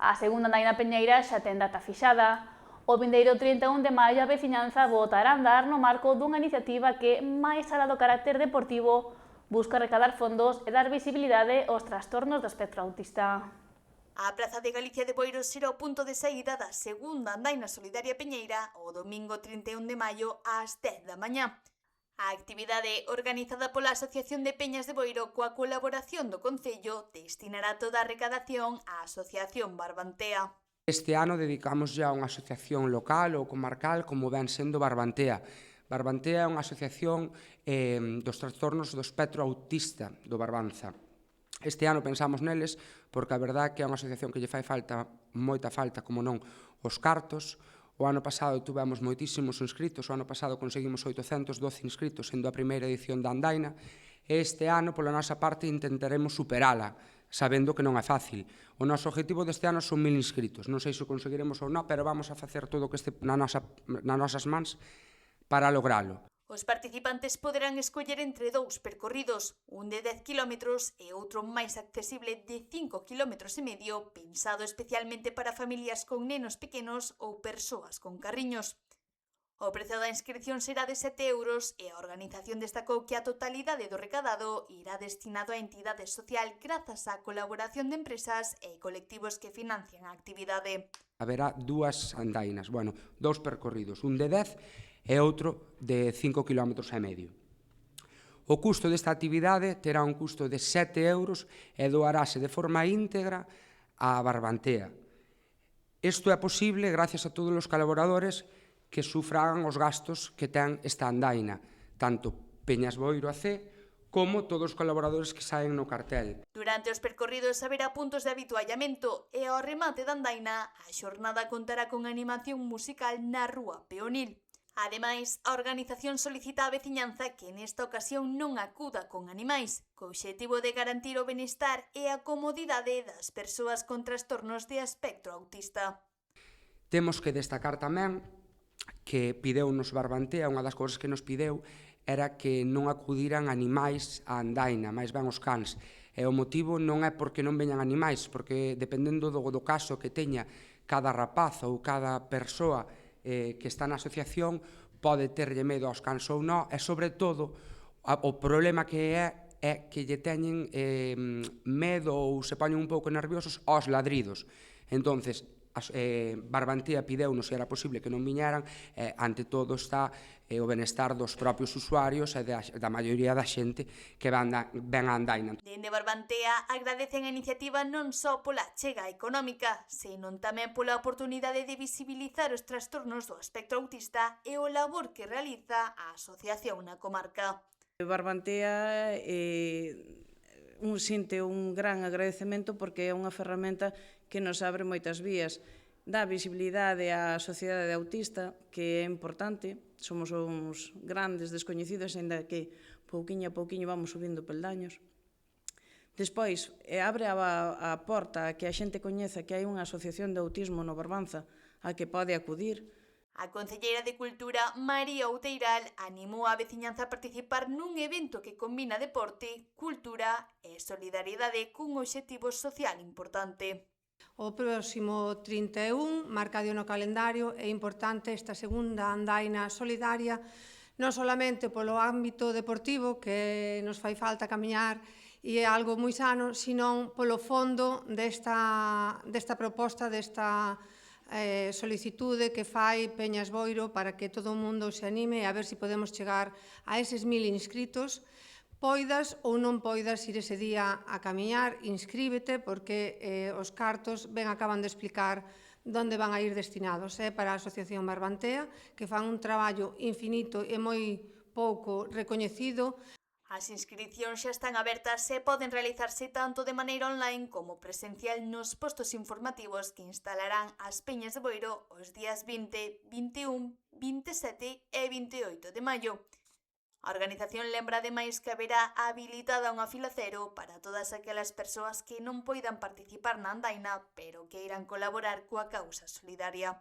A segunda andaina peñeira xa ten data fixada. O vindeiro 31 de maio a veciñanza botará a andar no marco dunha iniciativa que, máis alá do carácter deportivo, busca recadar fondos e dar visibilidade aos trastornos do espectro autista. A Praza de Galicia de Boiro será o punto de saída da segunda andaina solidaria peñeira o domingo 31 de maio ás 10 da mañá. A actividade, organizada pola Asociación de Peñas de Boiro coa colaboración do Concello, destinará toda a recadación á Asociación Barbantea. Este ano dedicamos a unha asociación local ou comarcal como ven sendo Barbantea. Barbantea é unha asociación dos trastornos do espectro autista do Barbanza. Este ano pensamos neles porque a verdade é que é unha asociación que lle fai falta, moita falta, como non, os cartos. O ano pasado tivemos moitísimos inscritos, o ano pasado conseguimos 812 inscritos, sendo a primeira edición da andaina, e este ano, pola nosa parte, intentaremos superala, sabendo que non é fácil. O noso objetivo deste ano son 1000 inscritos, non sei se o conseguiremos ou non, pero vamos a facer todo o que este nas nosas mans para logralo. Os participantes poderán escoller entre dous percorridos, un de 10 km e outro máis accesible de 5,5 km, pensado especialmente para familias con nenos pequenos ou persoas con carriños. O prezo da inscripción será de 7 euros e a organización destacou que a totalidade do recadado irá destinado á entidade social grazas á colaboración de empresas e colectivos que financian a actividade. Haberá dúas andainas, dous percorridos, un de 10 e outro de 5,5 km. O custo desta actividade terá un custo de 7 euros e doarase de forma íntegra á Barbantea. Isto é posible gracias a todos os colaboradores que sufragan os gastos que ten esta andaina, tanto Peñas Boiro AC como todos os colaboradores que saen no cartel. Durante os percorridos haberá puntos de habituallamento e ao remate da andaina a xornada contará con animación musical na Rúa Peonil. Ademais, a organización solicita á veciñanza que nesta ocasión non acuda con animais, co obxectivo de garantir o benestar e a comodidade das persoas con trastornos de espectro autista. Temos que destacar tamén que pideu-nos Barbantea, unha das cousas que nos pideu era que non acudiran animais á andaina, máis ben os cans. E o motivo non é porque non veñan animais, porque dependendo do caso que teña cada rapaz ou cada persoa que está na asociación, pode terlle medo aos cans ou non, e sobre todo o problema que é que lle teñen medo ou se poñen un pouco nerviosos aos ladridos. Entonces, Barbantea pideu-nos se era posible que non viñeran, ante todo está o benestar dos propios usuarios e da maioría da xente que ven á andaina. Dende Barbantea agradecen a iniciativa non só pola chega económica, senón tamén pola oportunidade de visibilizar os trastornos do espectro autista e o labor que realiza a asociación na comarca. Barbantea sinte un gran agradecemento porque é unha ferramenta que nos abre moitas vías. Dá visibilidade á sociedade autista, que é importante. Somos uns grandes descoñecidos, ainda que pouquiño a pouquiño vamos subindo peldaños. Despois, abre a porta a que a xente coñeza que hai unha asociación de autismo no Barbanza a que pode acudir. A concelleira de Cultura, María Outeiral, animou a veciñanza a participar nun evento que combina deporte, cultura e solidariedade cun obxectivo social importante. O próximo 31, marcado no calendario, é importante esta segunda andaina solidaria, non solamente polo ámbito deportivo, que nos fai falta camiñar e é algo moi sano, sino polo fondo desta proposta, desta solicitude que fai Peñas Boiro para que todo o mundo se anime a ver se podemos chegar a eses 1000 inscritos. Poidas ou non poidas ir ese día a camiñar, inscríbete porque os cartos ben acaban de explicar onde van a ir destinados. É para a Asociación Barbantea, que fan un traballo infinito e moi pouco recoñecido. As inscripcións xa están abertas e poden realizarse tanto de maneira online como presencial nos postos informativos que instalarán as Peñas de Boiro os días 20, 21, 27 e 28 de maio. A organización lembra ademais que haberá habilitada unha fila cero para todas aquelas persoas que non poidan participar na andaina, pero que irán colaborar coa causa solidaria.